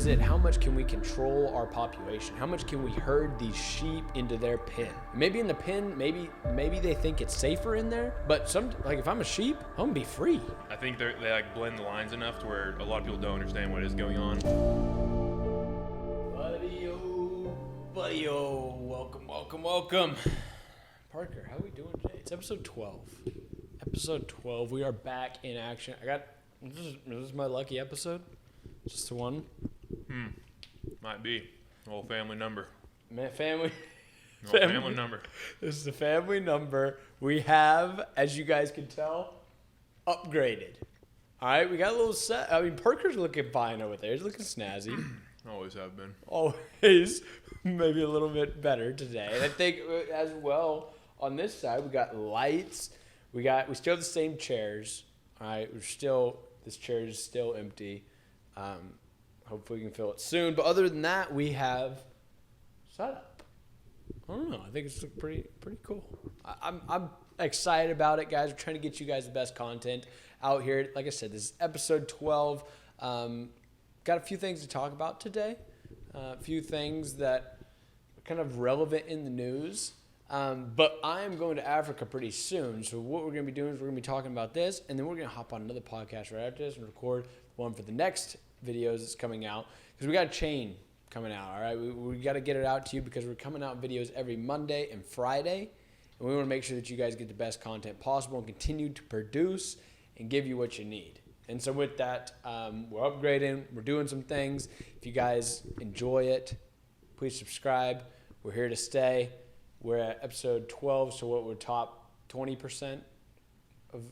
it. How much can we control our population? How much can we herd these sheep into their pen? Maybe in the pen, maybe they think it's safer in there. But if I'm a sheep, I'm gonna be free. I think they like blend the lines enough to where a lot of people don't understand what is going on. Buddy-o, welcome. Parker, how are we doing today? It's episode 12. Episode 12, we are back in action. This is my lucky episode. Just the one. Might be. Old family number. Family Number. This is the family number. We have, as you guys can tell, upgraded. All right, we got a little set. I mean, Parker's looking fine over there. He's looking snazzy. Always have been. Always. Maybe a little bit better today. And I think as well on this side, we got lights. We still have the same chairs. All right, this chair is still empty. Hopefully we can fill it soon. But other than that, we have setup. I don't know. I think it's pretty cool. I'm excited about it, guys. We're trying to get you guys the best content out here. Like I said, this is episode 12. Got a few things to talk about today. A few things that are kind of relevant in the news. But I am going to Africa pretty soon. So what we're going to be doing is we're going to be talking about this. And then we're going to hop on another podcast right after this and record one for the next videos that's coming out. Because we got a chain coming out, all right? We got to get it out to you because we're coming out videos every Monday and Friday. And we want to make sure that you guys get the best content possible and continue to produce and give you what you need. And so with that, we're upgrading. We're doing some things. If you guys enjoy it, please subscribe. We're here to stay. We're at episode 12, so what, we're top 20% of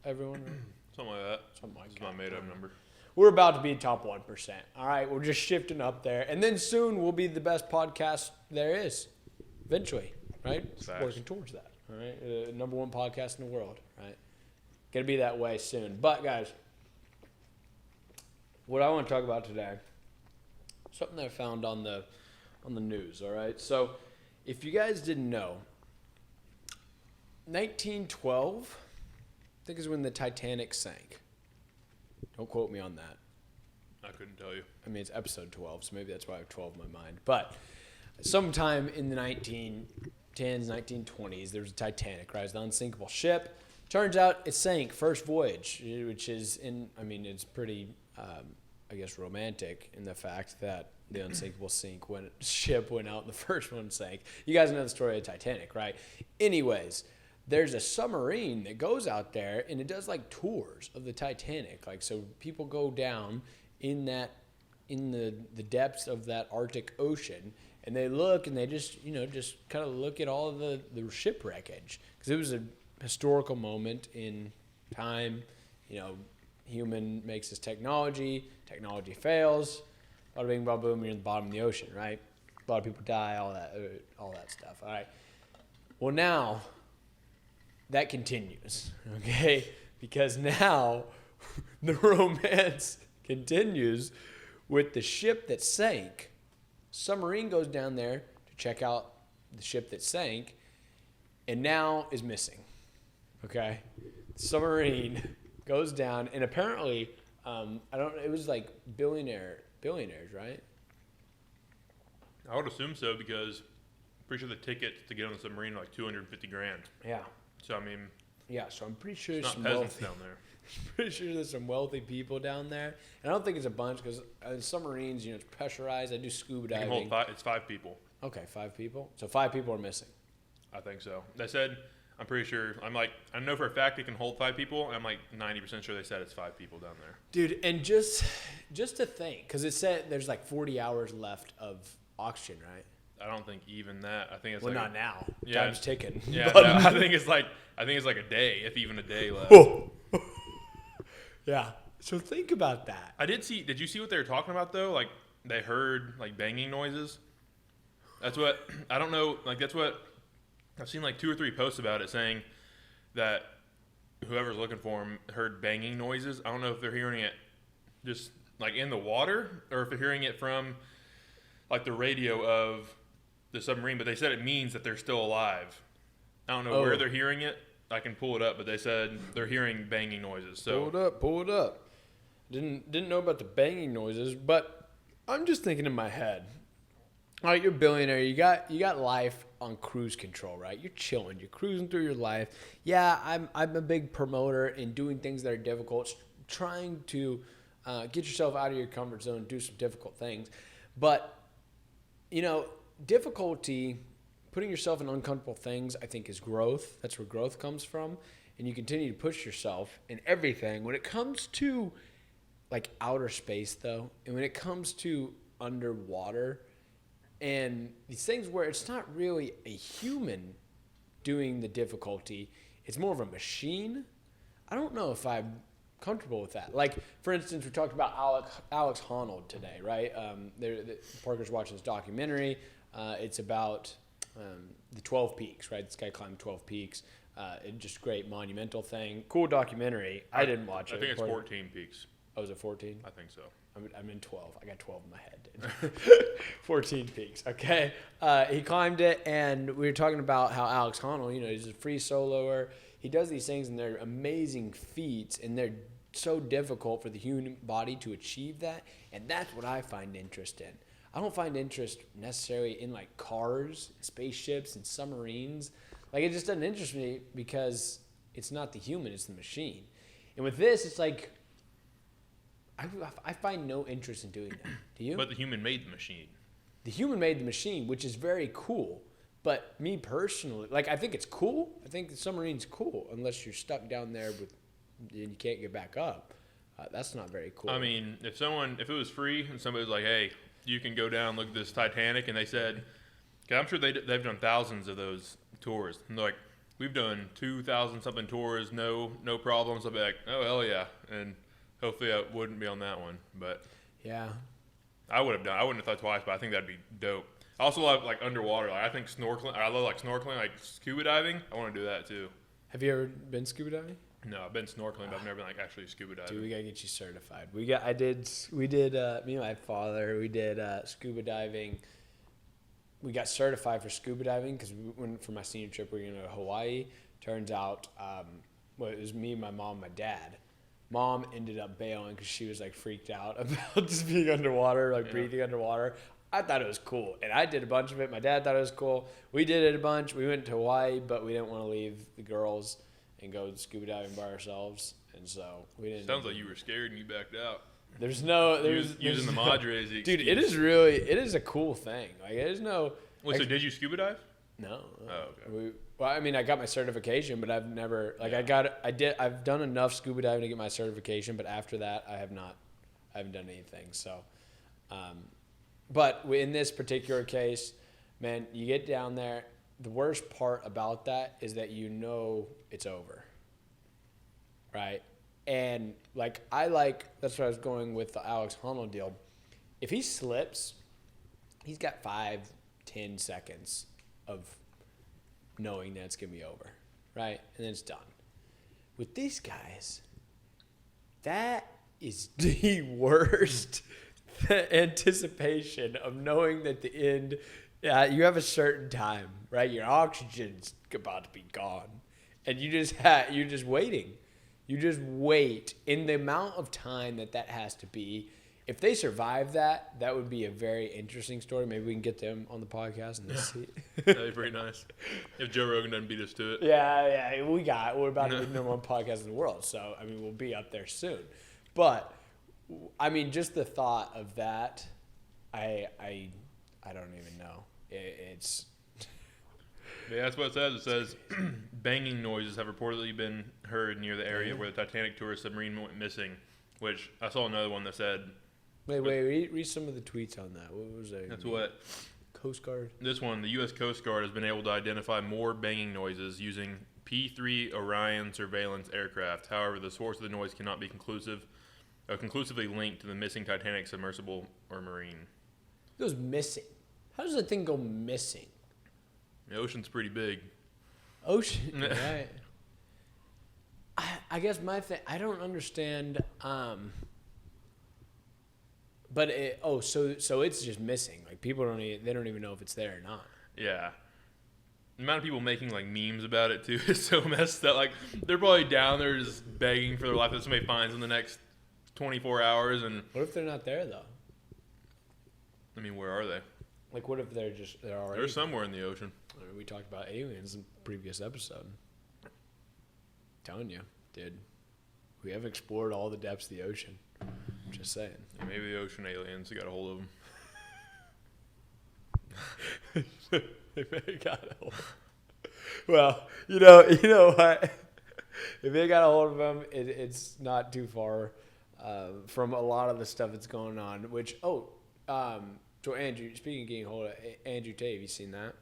everyone? Right? Something like that. Something like that. That's my made-up number. We're about to be top 1%. All right, we're just shifting up there. And then soon we'll be the best podcast there is. Eventually, right? Facts. Working towards that, all right? Number one podcast in the world, right? Gonna be that way soon. But, guys, what I want to talk about today, something that I found on the news, all right? So, if you guys didn't know, 1912, I think is when the Titanic sank. Don't quote me on that. I couldn't tell you. I mean, it's episode 12, so maybe that's why I have 12 in my mind. But sometime in the 1910s, 1920s, there was a Titanic, right? It's the unsinkable ship. Turns out it sank first voyage, which is it's pretty, I guess, romantic in the fact that the unsinkable ship went out and the first one sank. You guys know the story of Titanic, right? Anyways, there's a submarine that goes out there and it does like tours of the Titanic. Like, so people go down in the depths of that Arctic Ocean and they look and they just kind of look at all of the shipwreckage, because it was a historical moment in time. Human makes this technology fails, bada bing, bada boom, you're in the bottom of the ocean, right? A lot of people die, all that stuff. All right. Well, now that continues, okay? Because now the romance continues with the ship that sank. Submarine goes down there to check out the ship that sank, and now is missing. Okay, submarine goes down, and apparently, it was like billionaires, right? I would assume so, because I'm pretty sure the tickets to get on the submarine are like $250,000. Yeah. So, I mean, yeah, so I'm pretty sure it's some not peasants down there. Pretty sure there's some wealthy people down there. And I don't think it's a bunch, because submarines, it's pressurized. I do scuba diving. It's 5 people. Okay, 5 people. So 5 people are missing. I think so. They said, I'm pretty sure, I know for a fact it can hold 5 people. I'm like 90% sure they said it's 5 people down there. Dude, and just to think, because it said there's like 40 hours left of oxygen, right? I don't think even that. I think it's not now. Yeah, time's ticking. Yeah, no, I think it's like a day, if even a day left. Oh. Yeah. So think about that. Did you see what they were talking about though? Like, they heard like banging noises. That's what, I don't know, like that's what, I've seen like 2 or 3 posts about it saying that whoever's looking for them heard banging noises. I don't know if they're hearing it just like in the water or if they're hearing it from like the radio of the submarine, but they said it means that they're still alive. I don't know where they're hearing it. I can pull it up, but they said they're hearing banging noises. So pull it up. Didn't know about the banging noises, but I'm just thinking in my head. All right, you're a billionaire. You got life on cruise control, right? You're chilling. You're cruising through your life. Yeah, I'm a big promoter in doing things that are difficult, trying to get yourself out of your comfort zone, do some difficult things. But, difficulty, putting yourself in uncomfortable things, I think is growth. That's where growth comes from. And you continue to push yourself in everything. When it comes to, like, outer space, though, and when it comes to underwater, and these things where it's not really a human doing the difficulty, it's more of a machine. I don't know if I'm comfortable with that. Like, for instance, we talked about Alex Honnold today, right? Parker's watching this documentary. It's about the 12 peaks, right? This guy climbed 12 peaks. Just great monumental thing. Cool documentary. I didn't watch it. I think it's 14 peaks. Oh, was it 14? I think so. I'm in 12. I got 12 in my head. 14 peaks. Okay. He climbed it, and we were talking about how Alex Honnold, he's a free soloer. He does these things, and they're amazing feats, and they're so difficult for the human body to achieve that. And that's what I find interest in. I don't find interest necessarily in, like, cars, spaceships, and submarines. Like, it just doesn't interest me because it's not the human, it's the machine. And with this, it's like, I find no interest in doing that. Do you? But the human made the machine. The human made the machine, which is very cool. But me personally, like, I think it's cool. I think the submarine's cool, unless you're stuck down there and you can't get back up. That's not very cool. I mean, if it was free and somebody was like, hey, you can go down and look at this Titanic, and they said, cause I'm sure they've done thousands of those tours. And they're like, we've done 2,000 something tours, no problems. I'll be like, oh, hell yeah. And hopefully I wouldn't be on that one. But yeah, I wouldn't have thought twice, but I think that'd be dope. I also love, like, underwater. Like, I think snorkeling. I love, like, snorkeling, like scuba diving. I want to do that too. Have you ever been scuba diving? No, I've been snorkeling, but I've never been, like, actually scuba diving. Dude, we gotta get you certified. Me and my father, we did scuba diving. We got certified for scuba diving because for my senior trip, we were going to Hawaii. Turns out, it was me, my mom, my dad. Mom ended up bailing because she was, like, freaked out about just being underwater, like, breathing underwater. I thought it was cool, and I did a bunch of it. My dad thought it was cool. We did it a bunch. We went to Hawaii, but we didn't want to leave the girls and go scuba diving by ourselves, and so we didn't. Sounds like you were scared and you backed out. There's the Madre as the excuse. Dude, it is a cool thing. Like, it is no. Wait, so did you scuba dive? No. Oh, okay. I got my certification, but I've never I've done enough scuba diving to get my certification, but after that I haven't done anything. So, but in this particular case, man, you get down there. The worst part about that is that it's over, right? And that's what I was going with the Alex Honnold deal. If he slips, he's got 5-10 seconds of knowing that it's going to be over, right? And then it's done. With these guys, that is the worst anticipation of knowing that the end, you have a certain time, right? Your oxygen's about to be gone. And you're just waiting. You just wait. In the amount of time that has to be, if they survive that would be a very interesting story. Maybe we can get them on the podcast and see. That'd be pretty nice. If Joe Rogan doesn't beat us to it. Yeah, we're about to be the number one podcast in the world. So, I mean, we'll be up there soon. But, I mean, just the thought of that, I don't even know. It's... Yeah, that's what it says. It says, banging noises have reportedly been heard near the area where the Titanic tourist submarine went missing, which I saw another one that said... Wait, read some of the tweets on that. What was that? That's what... Coast Guard? This one, the U.S. Coast Guard has been able to identify more banging noises using P-3 Orion surveillance aircraft. However, the source of the noise cannot be conclusively linked to the missing Titanic submersible or marine. It goes missing. How does that thing go missing? The ocean's pretty big. Ocean, right. I guess my thing, I don't understand, but so it's just missing. Like, people they don't even know if it's there or not. Yeah. The amount of people making, like, memes about it too is so messed up. Like, they're probably down there just begging for their life that somebody finds in the next 24 hours. And what if they're not there though? mean, where are they? Like, what if they're already? They're somewhere in the ocean. I mean, we talked about aliens in the previous episode. Telling you, dude, we haven't explored all the depths of the ocean. Just saying. Yeah, maybe the ocean aliens got a hold of them. They may have got a hold. Well, you know what? If they got a hold of them, it's not too far from a lot of the stuff that's going on. Which, so Andrew, speaking of getting a hold of Andrew Tate, have you seen that?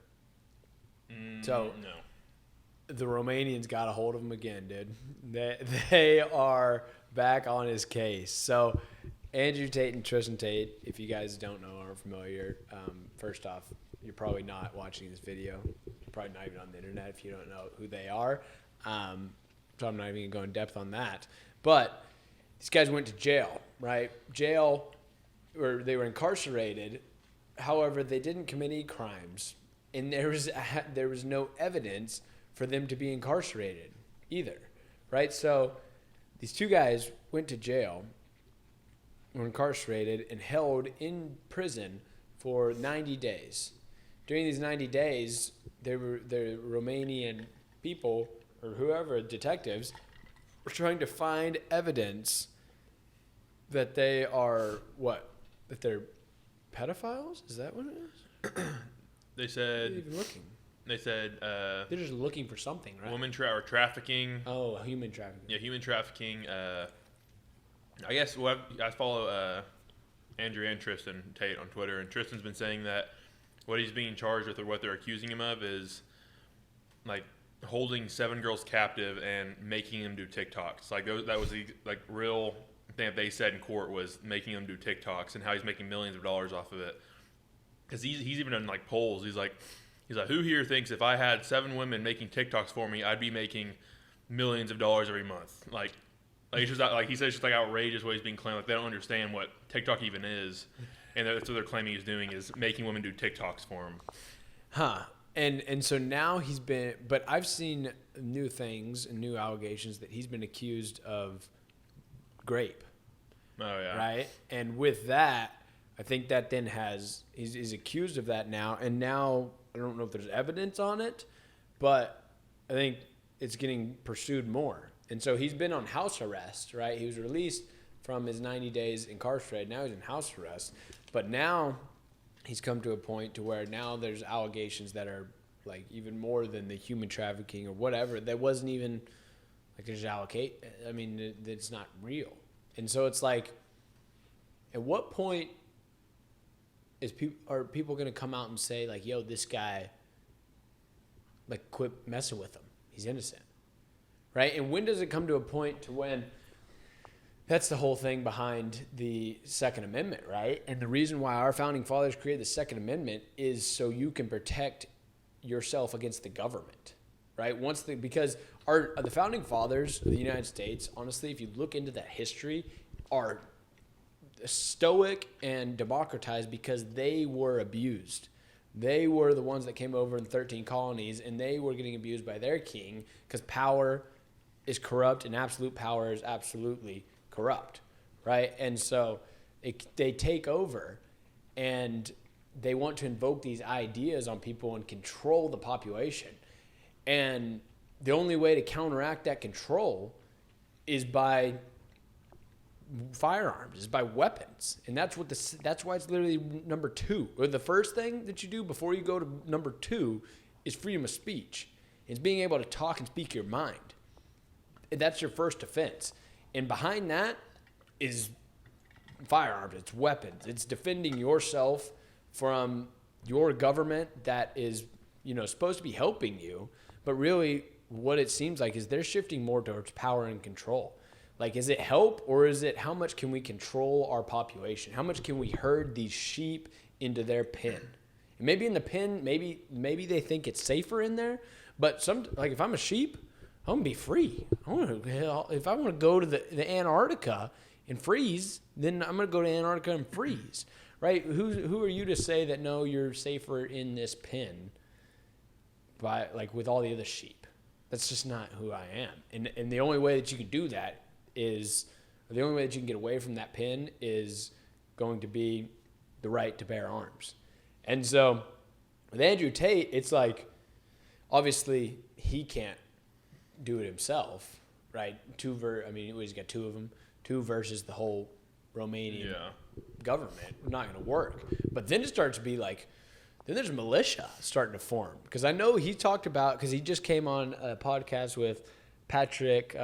So no. The Romanians got a hold of him again, dude. They are back on his case. So Andrew Tate and Tristan Tate, if you guys don't know or are familiar, first off, you're probably not watching this video. You're probably not even on the internet if you don't know who they are. So I'm not even going to go in depth on that. But these guys went to jail, right? Or they were incarcerated. However, they didn't commit any crimes. And there was no evidence for them to be incarcerated either, right? So these two guys went to jail, were incarcerated, and held in prison for 90 days. During these 90 days, the Romanian people, or whoever, detectives, were trying to find evidence that they are that they're pedophiles? Is that what it is? They said. They're even looking. They said. They're just looking for something, right? Woman trafficking. Oh, human trafficking. Yeah, human trafficking. I guess I follow Andrew and Tristan Tate on Twitter, and Tristan's been saying that what he's being charged with, or what they're accusing him of, is like holding 7 girls captive and making them do TikToks. Like that was the real thing that they said in court, was making them do TikToks, and how he's making millions of dollars off of it. Because he's even done like polls. He's like, who here thinks if I had 7 women making TikToks for me, I'd be making millions of dollars every month? Like it's just like he says, it's just like outrageous what he's being claimed. Like they don't understand what TikTok even is, and that's what they're claiming he's doing, is making women do TikToks for him. Huh. And so now but I've seen new things and new allegations that he's been accused of grape. Oh yeah. Right. And with that, I think that then he's accused of that now, and now I don't know if there's evidence on it, but I think it's getting pursued more. And so he's been on house arrest, right? He was released from his 90 days incarcerated. Now he's in house arrest. But now he's come to a point to where now there's allegations that are like even more than the human trafficking or whatever. That wasn't even like there's I mean, it's not real. And so it's like, at what point are people going to come out and say like, yo, this guy, like, quit messing with him. He's innocent. Right? And when does it come to a point to when that's the whole thing behind the Second Amendment, right? And the reason why our founding fathers created the Second Amendment is so you can protect yourself against the government, right? Because the founding fathers of the United States, honestly, if you look into that history, are stoic and democratized because they were abused. They were the ones that came over in 13 colonies, and they were getting abused by their king because power is corrupt and absolute power is absolutely corrupt, right? And so they take over, and they want to invoke these ideas on people and control the population. And the only way to counteract that control is by firearms, is by weapons. And that's why it's literally number 2. Or the first thing that you do before you go to number 2 is freedom of speech. It's being able to talk and speak your mind. And that's your first defense. And behind that is firearms, it's weapons. It's defending yourself from your government that is, supposed to be helping you, but really what it seems like is they're shifting more towards power and control. Like, is it help, or is it how much can we control our population? How much can we herd these sheep into their pen? And maybe in the pen, maybe they think it's safer in there, but if I'm a sheep, I'm gonna be free. If I want to go to the Antarctica and freeze, then I'm gonna go to Antarctica and freeze, right? Who are you to say that no, you're safer in this pen, with all the other sheep? That's just not who I am. And the only way that you can do that the only way that you can get away from that pen is going to be the right to bear arms. And so with Andrew Tate, it's like, obviously he can't do it himself, right? He's got two of them, two versus the whole Romanian government. Not going to work. But then it starts to be like, then there's militia starting to form. Because I know he talked about, because he just came on a podcast with Patrick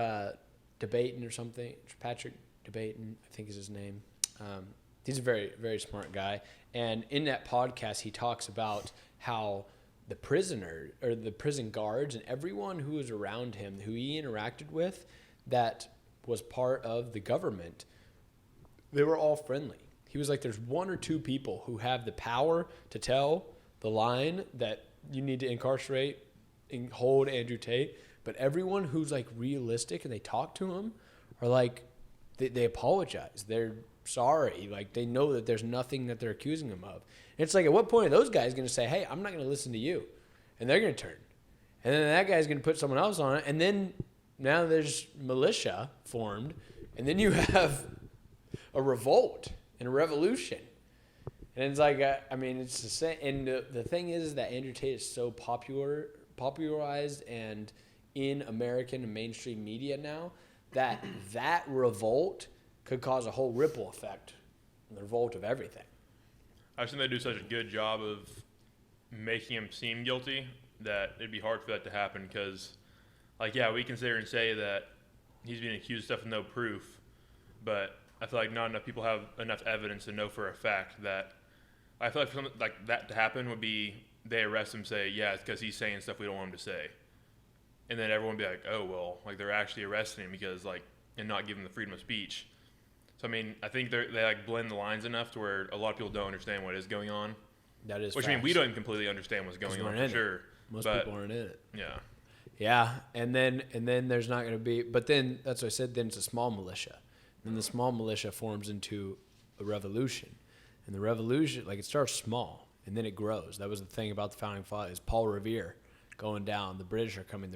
Debatin or something. Patrick Debatin, I think is his name. He's a very, very smart guy. And in that podcast, he talks about how the prisoner or the prison guards and everyone who was around him, who he interacted with, that was part of the government, they were all friendly. He was like, there's one or two people who have the power to tell the line that you need to incarcerate and hold Andrew Tate. But everyone who's like realistic and they talk to him are like, they apologize. They're sorry. Like they know that there's nothing that they're accusing him of. And it's like, at what point are those guys going to say, hey, I'm not going to listen to you? And they're going to turn. And then that guy's going to put someone else on it. And then now there's militia formed. And then you have a revolt and a revolution. And it's like, it's the same. And the thing is that Andrew Tate is so popularized and in American and mainstream media now that revolt could cause a whole ripple effect, the revolt of everything. I just think they do such a good job of making him seem guilty that it'd be hard for that to happen because, we can sit here and say that he's being accused of stuff with no proof, but I feel like not enough people have enough evidence to know for a fact that. I feel like for something like that to happen would be they arrest him, say, yeah, it's because he's saying stuff we don't want him to say. And then everyone would be like, oh, well, they're actually arresting him because, and not giving him the freedom of speech. So, I think they blend the lines enough to where a lot of people don't understand what is going on. That is Which, we don't even completely understand what's going on, for sure. Most people aren't in it. Yeah. Yeah, and then there's not going to be – but then, that's what I said, then it's a small militia. And then the small militia forms into a revolution. And the revolution, it starts small, and then it grows. That was the thing about the Founding Fathers. Paul Revere going down, the British are coming,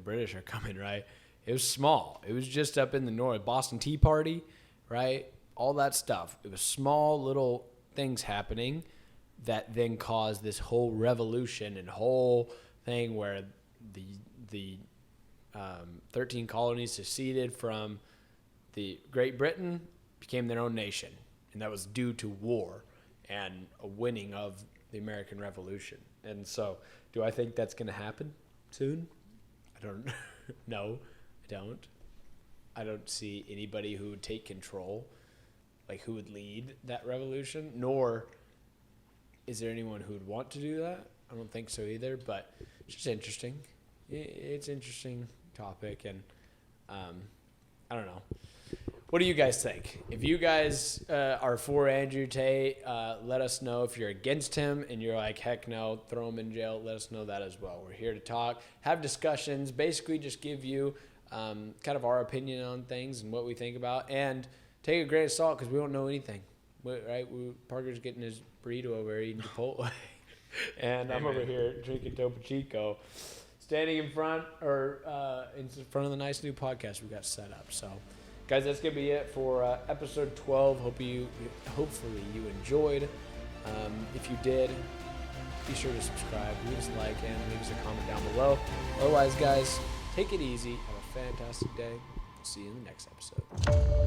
right? It was small. It was just up in the north. Boston Tea Party, right? All that stuff. It was small little things happening that then caused this whole revolution and whole thing where the 13 colonies seceded from the Great Britain, became their own nation. And that was due to war and a winning of the American Revolution. And so, do I think that's going to happen soon? I don't No, I don't. I don't see anybody who would take control, who would lead that revolution, nor is there anyone who would want to do that. I don't think so either, but it's just interesting. It's an interesting topic, and I don't know. What do you guys think? If you guys are for Andrew Tate, let us know. If you're against him and you're like, heck no, throw him in jail, let us know that as well. We're here to talk, have discussions, basically just give you kind of our opinion on things and what we think about, and take a grain of salt because we don't know anything, right? Parker's getting his burrito over here eating Chipotle, and I'm over here drinking Topo Chico, standing in front in front of the nice new podcast we got set up. So, guys, that's gonna be it for episode 12. Hopefully you enjoyed. If you did, be sure to subscribe, leave us a like, and leave us a comment down below. Otherwise, guys, take it easy. Have a fantastic day. See you in the next episode.